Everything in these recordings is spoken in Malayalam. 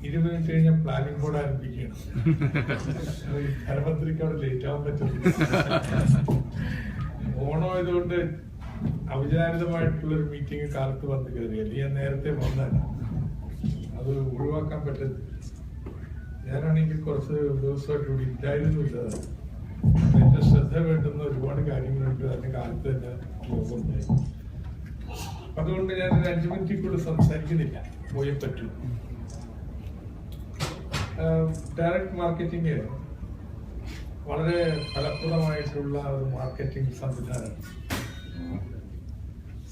20 മിനിറ്റ് കഴിഞ്ഞാൽ പ്ലാനിംഗ് ബോർഡ് ആരംഭിക്കുകയാണ്. ധനമന്ത്രിക്ക് അവിടെ ലേറ്റ് ആവാൻ പറ്റുന്നില്ല. ഓണം ആയതുകൊണ്ട് അവിചാരിതമായിട്ടുള്ളൊരു മീറ്റിംഗ് കാലത്ത് വന്ന് കയറി. അല്ലെങ്കിൽ ഞാൻ നേരത്തെ വന്നാൽ അത് ഒഴിവാക്കാൻ പറ്റത്തില്ല. ഞാനാണെങ്കിൽ കുറച്ച് ദിവസമായിട്ട് ഇവിടെ ഇല്ലായിരുന്നില്ല. എന്റെ ശ്രദ്ധ വേണ്ടുന്ന ഒരുപാട് കാര്യങ്ങളുണ്ട്. അതിന്റെ കാലത്ത് തന്നെ പോകുന്നുണ്ട്. അതുകൊണ്ട് ഞാൻ ഒരു 5 മിനിറ്റിൽ കൂടെ സംസാരിക്കുന്നില്ല, പോയേ പറ്റൂ. ഡയറക്ട് മാർക്കറ്റിംഗ് വളരെ ഫലപ്രദമായിട്ടുള്ള ഒരു മാർക്കറ്റിംഗ് സംവിധാനമാണ്.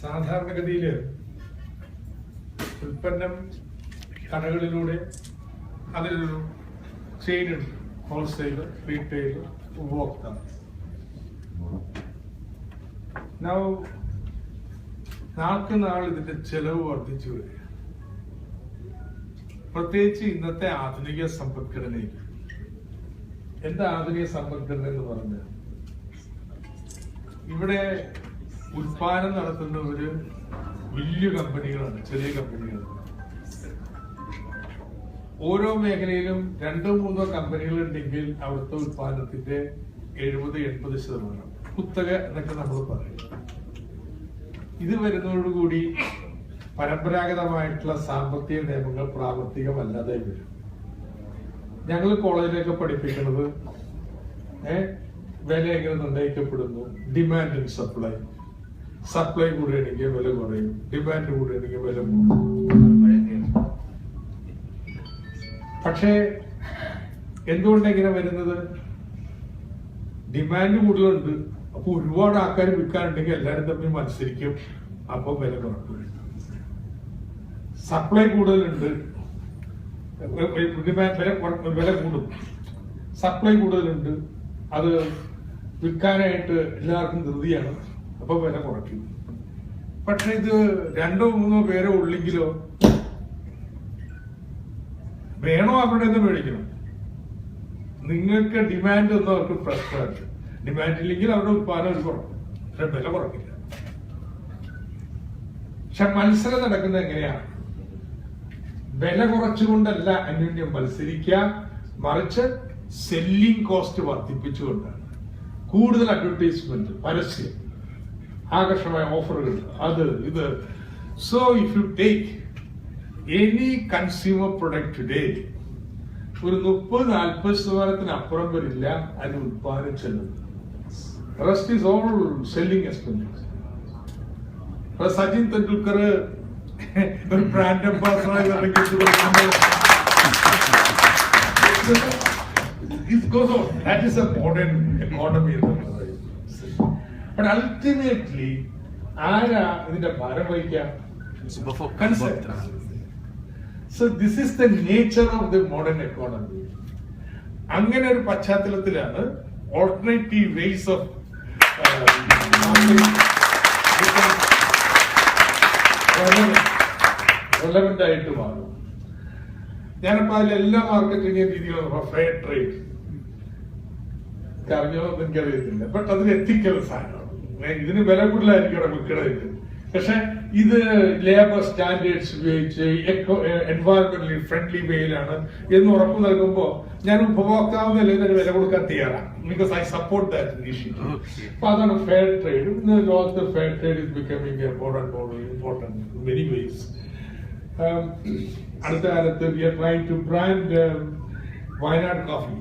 സാധാരണഗതിയിൽ ഉൽപ്പന്നം കടകളിലൂടെ അതിലൊരു ചെയിൻ ഉണ്ട്. ഹോൾസെയിൽ, റീറ്റെയിൽ, ഉപഭോക്താവ്. നാൾക്ക് നാൾ ഇതിന്റെ ചെലവ് വർദ്ധിച്ചു വരിക. പ്രത്യേകിച്ച് ഇന്നത്തെ ആധുനിക സമ്പദ്ഘടനയിൽ. എന്താ ആധുനിക സമ്പദ്ഘടന എന്ന് പറഞ്ഞാൽ, ഇവിടെ ഉൽപാദനം നടത്തുന്നവര് വലിയ കമ്പനികളാണ്, ചെറിയ കമ്പനികളാണ്. ഓരോ മേഖലയിലും 2-3 കമ്പനികൾ ഉണ്ടെങ്കിൽ അവിടുത്തെ ഉൽപാദനത്തിന്റെ 70-80% കുത്തക എന്നൊക്കെ നമ്മൾ പറയും. ഇത് വരുന്നതോടുകൂടി പരമ്പരാഗതമായിട്ടുള്ള സാമ്പത്തിക നിയമങ്ങൾ പ്രാവർത്തികമല്ലാതെ വരും. ഞങ്ങൾ കോളേജിലൊക്കെ പഠിപ്പിക്കുന്നത് വില എങ്ങനെ നിർണ്ണയിക്കപ്പെടുന്നു? Demand and supply. സപ്ലൈ കൂടുകയാണെങ്കിൽ വില കുറയും, ഡിമാൻഡ് കൂടുകയാണെങ്കിൽ വില കൂടും. പക്ഷേ എന്തുകൊണ്ട് ഇങ്ങനെ വരുന്നത്? ഡിമാൻഡ് കൂടുതലുണ്ട്. അപ്പൊ ഒരുപാട് ആൾക്കാർ വിൽക്കാനുണ്ടെങ്കിൽ എല്ലാവരും തമ്മിൽ മത്സരിക്കും, അപ്പൊ വില കുറക്കും. സപ്ലൈ കൂടുതലുണ്ട്, വില കൂടും. സപ്ലൈ കൂടുതലുണ്ട്, അത് വിൽക്കാനായിട്ട് എല്ലാവർക്കും ധൃതിയാണ്, അപ്പൊ വില കുറയ്ക്കും. പക്ഷെ ഇത് 2-3 പേരോ ഉള്ളെങ്കിലോ വേണോ അവരുടെ നിന്ന് മേടിക്കണം. നിങ്ങൾക്ക് ഡിമാൻഡ് ഒന്നും അവർക്ക് പ്രശ്നമല്ല. ഡിമാൻഡ് ഇല്ലെങ്കിൽ അവരുടെ ഉത്പാദനം കുറക്കും, പക്ഷെ വില കുറയ്ക്കില്ല. പക്ഷെ മത്സരം നടക്കുന്നത് എങ്ങനെയാണ്? വില കുറച്ചുകൊണ്ടല്ല അന്യോന്യം മത്സരിക്കുക, മറിച്ച് സെല്ലിംഗ് കോസ്റ്റ് വർദ്ധിപ്പിച്ചുകൊണ്ടാണ്. കൂടുതൽ അഡ്വർടൈസ്മെന്റ്, പരസ്യം, ആകർഷമായ ഓഫറുകൾ, അത് ഇത്. So if you take any consumer product today, ഒരു 30-40% അപ്പുറം വരില്ല അതിന് ഉത്പാദന ചെലവ്. Rest is all selling expenses. Sachin Tendulkar ഒരു brand അംബാസഡറായി that is a modern economy. But ultimately ആരാ ഇതിന്റെ ഭാരം വഹിക്കാം? So this is the nature of the modern economy. അങ്ങനെ ഒരു പശ്ചാത്തലത്തിലാണ് alternative ways of relevant ആയിട്ട് മാറും. ഞാനിപ്പോ അതിലെല്ലാ മാർക്കറ്റിംഗ് രീതികളും ഫെയർ ട്രേഡ് അറിഞ്ഞോ എനിക്കറിയത്തില്ല. ബട്ട് അതിന് എത്തിക്കൽ സാധനമാണ്. ഇതിന് വില കൂടുതലായിരിക്കും വിൽക്കണത്. പക്ഷെ ഇത് ലേബർ സ്റ്റാൻഡേർഡ്സ് ഉപയോഗിച്ച് എൻവയറൺമെന്റലി ഫ്രണ്ട്ലി വേയിലാണ് എന്ന് ഉറപ്പ് നൽകുമ്പോൾ ഞാൻ ഉപഭോക്താവിന് ഇതിന് വില കൊടുക്കാൻ തയ്യാറാണ്. Because I support that initiative. അപ്പൊ അതാണ് ഫെയർ ട്രേഡ്. ഇന്ന് ലോകത്ത് fair trade is becoming more and more important in many ways. അടുത്ത കാലത്ത് we are trying to brand Wayanad coffee.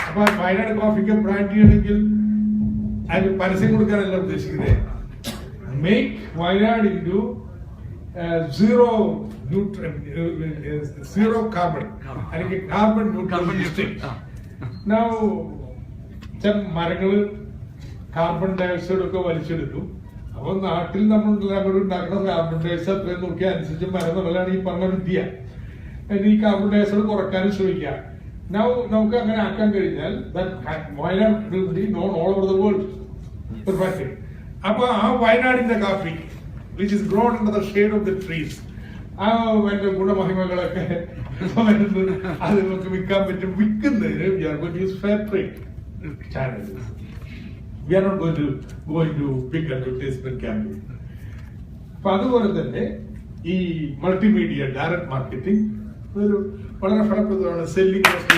അപ്പൊ വയനാട് കോഫിക്ക് ബ്രാൻഡ് ചെയ്യണമെങ്കിൽ അതിന് പരസ്യം കൊടുക്കാനല്ല ഉദ്ദേശിക്കുന്നത്. Make Wayanad into zero carbon അല്ലെങ്കിൽ കാർബൺ ന്യൂട്രൽ ഡിസ്ട്രിക്ട്. മരങ്ങള് കാർബൺ ഡയോക്സൈഡ് ഒക്കെ വലിച്ചെടുക്കും. അപ്പൊ നാട്ടിൽ നമ്മൾ ഉണ്ടാക്കുന്ന കാർബൺ ഡയോക്സൈഡ് അത്രയും നോക്കിയാൽ അനുസരിച്ച് മരം നടലാണ് ഈ പറഞ്ഞ വിദ്യ. ഈ കാർബൺ ഡയോക്സൈഡ് കുറയ്ക്കാനും ശ്രമിക്കാം. നമുക്ക് അങ്ങനെ ആക്കാൻ കഴിഞ്ഞാൽ Wayanad will be known all over the world. അപ്പൊ ആ വയനാടിന്റെ Kafi which is grown under the shade of the trees, ആ അതിന്റെ ഗുണമഹിമകളൊക്കെ അത് നമുക്ക് വിൽക്കാൻ പറ്റും. വിൽക്കുന്നതിന് we are going to use fair trade channels. We are not going to big advertisement campaign. അപ്പൊ അതുപോലെ തന്നെ ഈ മൾട്ടിമീഡിയ ഡയറക്ട് മാർക്കറ്റിംഗ് ഒരു വളരെ ഫലപ്രദമാണ്. സെല്ലിംഗ് കോസ്റ്റ്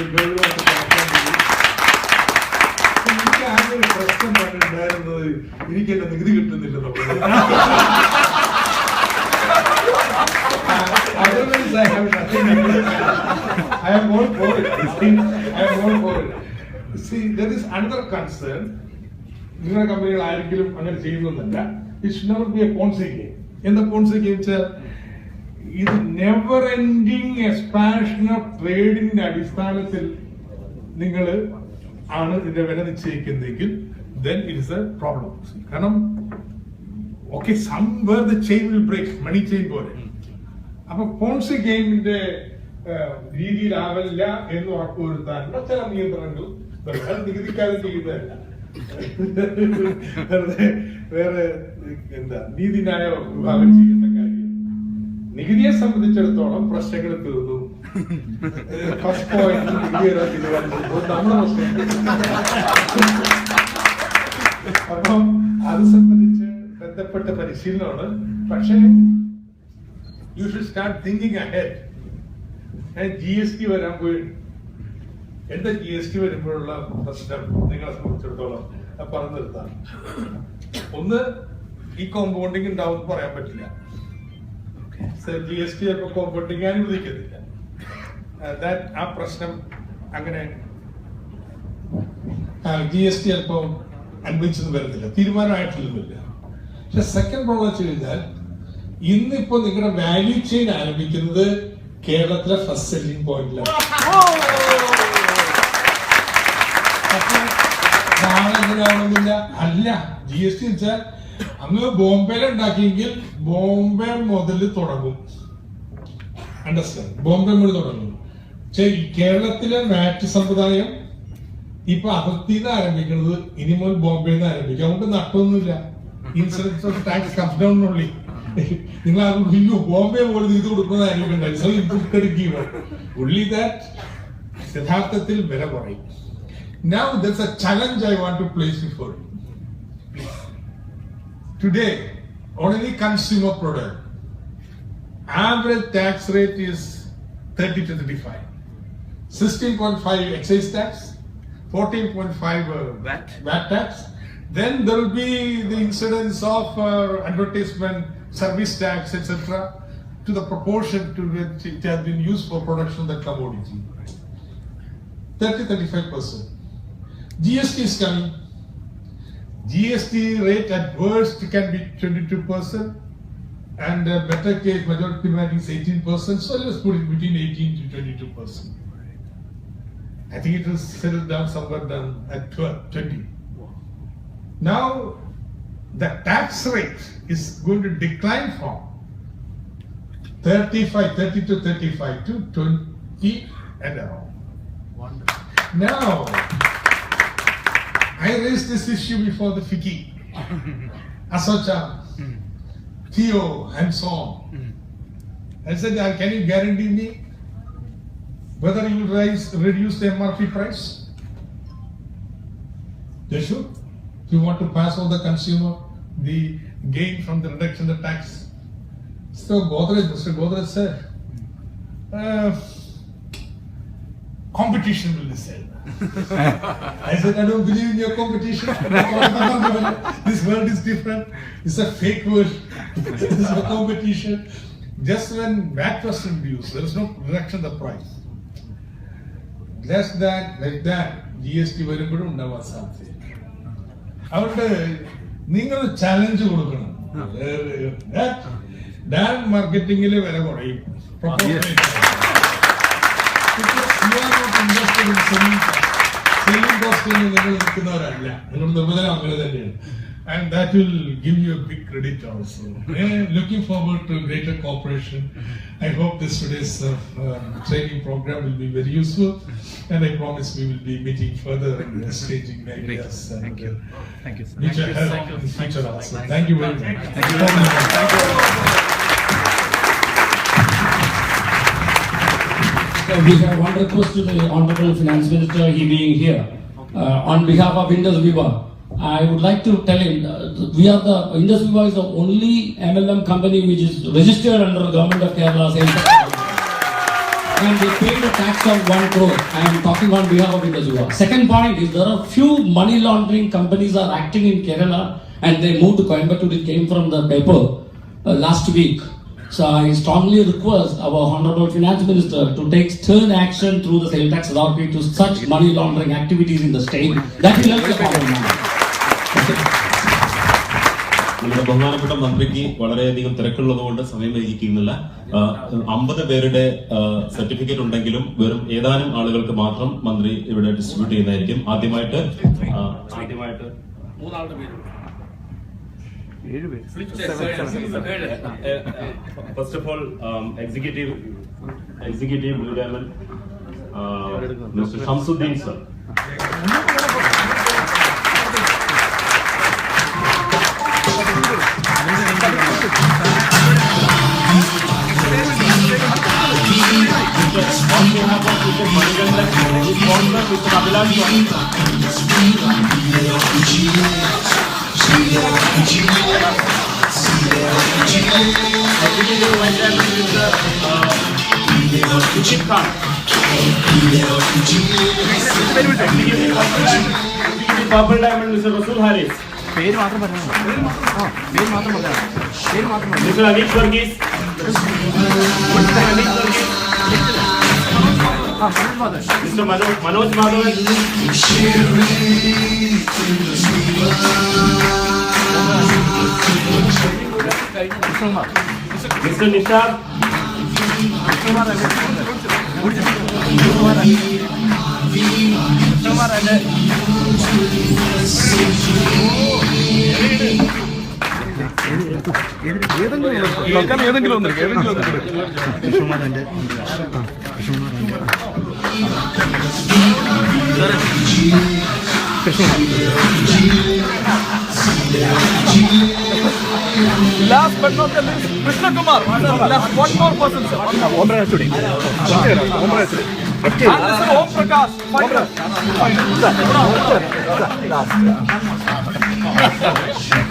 എനിക്ക് ആകെ ഒരു പ്രശ്നം ഉണ്ടായിരുന്നത് എനിക്ക് എന്റെ നികുതി കിട്ടുന്നില്ലെന്നുള്ളത്. Otherwise, I have nothing. I am all for it. I am all for it. See, there is another concern. നിങ്ങളുടെ കമ്പനികൾ ആരെങ്കിലും അങ്ങനെ ചെയ്യുന്നതല്ല. It should never be a Ponzi game. എന്താ Ponzi game വെച്ചാൽ ഇത് നെവർ എൻഡിങ് എക്സ്പാൻഷൻ ഓഫ് ട്രേഡിന്റെ അടിസ്ഥാനത്തിൽ നിങ്ങൾ ആണ് ഇതിന്റെ വില നിശ്ചയിക്കുന്നതെങ്കിൽ then it is a problem. കാരണം okay, somewhere the chain will break, money chain പോലെ. അപ്പൊ പോൺസി ഗെയിമിന്റെ രീതിയിലാവില്ല എന്ന് ഉറപ്പുവരുത്താനുള്ള ചില നിയന്ത്രണങ്ങൾ നികുതിക്കാരൻ ചെയ്യുന്നതല്ല, വേറെ എന്താ നീതിന്യായ വിഭാഗം ചെയ്യുന്ന കാര്യം. നികുതിയെ സംബന്ധിച്ചിടത്തോളം പ്രശ്നങ്ങൾ തീർന്നു. ഫസ്റ്റ് പോയിന്റ് നമ്മുടെ പ്രശ്നം. അപ്പം അത് സംബന്ധിച്ച് ബന്ധപ്പെട്ട പരിശീലനമാണ്. പക്ഷേ you should start thinking ahead. GST വരാൻ പോയി എന്താ GST വരുമ്പോഴുള്ള പ്രശ്നം നിങ്ങളെ സംബന്ധിച്ചിടത്തോളം പറഞ്ഞു നിർത്താം. ഒന്ന്, ഈ കോമ്പൗണ്ടിങ് ഉണ്ടാവും പറയാൻ പറ്റില്ല. GST ചിലപ്പോൾ കോമ്പൗണ്ടിങ് അനുവദിക്കുന്നില്ല. ആ പ്രശ്നം അങ്ങനെ GST ചിലപ്പോൾ അനുവദിച്ചെന്ന് വരുന്നില്ല, തീരുമാനമായിട്ടില്ല. പക്ഷെ സെക്കൻഡ് പ്രോബ്ലം വെച്ച് കഴിഞ്ഞാൽ ഇന്നിപ്പോ നിങ്ങളുടെ വാല്യൂ ചെയിൻ ആരംഭിക്കുന്നത് കേരളത്തിലെ ഫസ്റ്റ് സെല്ലിംഗ് പോയിന്റിലാണ്. നാളെ എങ്ങനെയാണെന്നില്ല. അല്ല, GST വെച്ചാൽ അങ്ങ് ബോംബെയിൽ ഉണ്ടാക്കിയെങ്കിൽ ബോംബെ മുതൽ തുടങ്ങും. അണ്ടർസ്റ്റാൻഡ്? ബോംബെ മുതൽ തുടങ്ങും. പക്ഷെ കേരളത്തിലെ വാറ്റ് സമ്പ്രദായം ഇപ്പൊ അതിർത്തിന്ന് ആരംഭിക്കുന്നത് ഇനി മുതൽ ബോംബെയിൽ നിന്ന് ആരംഭിക്കും. അതുകൊണ്ട് നട്ടൊന്നുമില്ല. Insurance of tax comes down ഉള്ളി. നിങ്ങൾ അത് ബോംബെ പോലെ ഇത് കൊടുക്കുന്നതായിരിക്കും. യഥാർത്ഥത്തിൽ വില കുറയും. Now there's a challenge I want to place before you. Today, on any consumer product, average tax rate is 30 to 35. 16.5 excise tax, 14.5 VAT tax. Then there will be the incidence of advertisement, service tax, etc., to the proportion to which it has been used for production of the commodity. 30-35%. GST is coming. GST rate at worst can be 22%, and better case majority demand is 18%. So let's put it between 18 to 22%. I think it will settle down somewhere down at 20. Now, the tax rate is going to decline from 30 to 35 to 20 and around. Wonderful. Now, I raised this issue before the FICCI, Asocha, Theo, and so on. I said, can you guarantee me whether you will reduce the MRP price? They should. If you want to pass on the consumer the gain from the reduction of tax. So Mr. Godrej said, competition will decide. I said, I don't believe in your competition. This world is different. It's a fake world. This is a competition. Just when VAT was introduced, there is no reduction of the price. Less than like that, GST വരുമ്പോഴും ഉണ്ടാവാൻ സാധ്യത. അതുകൊണ്ട് നിങ്ങൾ ചാലഞ്ച് കൊടുക്കണം. ഡയറക്ട് മാർക്കറ്റിംഗിൽ വില കുറയും. സെല്ലിംഗ് കോസ്റ്റിൽ നിങ്ങൾ നിൽക്കുന്നവരല്ല. നിങ്ങളുടെ നിർവചനം അങ്ങനെ തന്നെയാണ്. And that will give you a big credit also. Looking forward to greater cooperation. I hope this today's training program will be very useful, and I promise we will be meeting further and exchanging ideas. Thank you. Thank you, sir. Future help in future also. Thank you very much. Thank you. We have one request to the Honorable Finance Minister, he being here. On behalf of Indus Viva, I would like to tell him we are the Indus Viva is the only MLM company which is registered under the government of Kerala sales tax. And they paid a tax of 1 crore. I am talking on behalf of Indus Viva. Second point is there are few money laundering companies are acting in Kerala and they moved to Coimbatore. It came from the paper last week. So I strongly request our Honorable Finance Minister to take stern action through the sales tax authority to such money laundering activities in the state. That will help the common man. നമ്മുടെ ബഹുമാനപ്പെട്ട മന്ത്രിക്ക് വളരെയധികം തിരക്കുള്ളതുകൊണ്ട് സമയം വൈകിക്കുന്നില്ല. 50 പേരുടെ സർട്ടിഫിക്കറ്റ് ഉണ്ടെങ്കിലും വെറും ഏതാനും ആളുകൾക്ക് മാത്രം മന്ത്രി ഇവിടെ ഡിസ്ട്രിബ്യൂട്ട് ചെയ്യുന്നതായിരിക്കും. ആദ്യമായിട്ട് മൂന്നാളുടെ പേര്. First of all executive blue diamond mister Shamsuddin sir. Purple Diamond, Mr. Rasul Haris. പേര് മാത്രം പറഞ്ഞാൽ Mr. Anik Varghese. Mr. Manoj Madhavan. Mr. Nishad. ഏതെങ്കിലും ഒന്ന് Last but not the least, Krishna Kumar. Last one more person, sir. Om Prakash.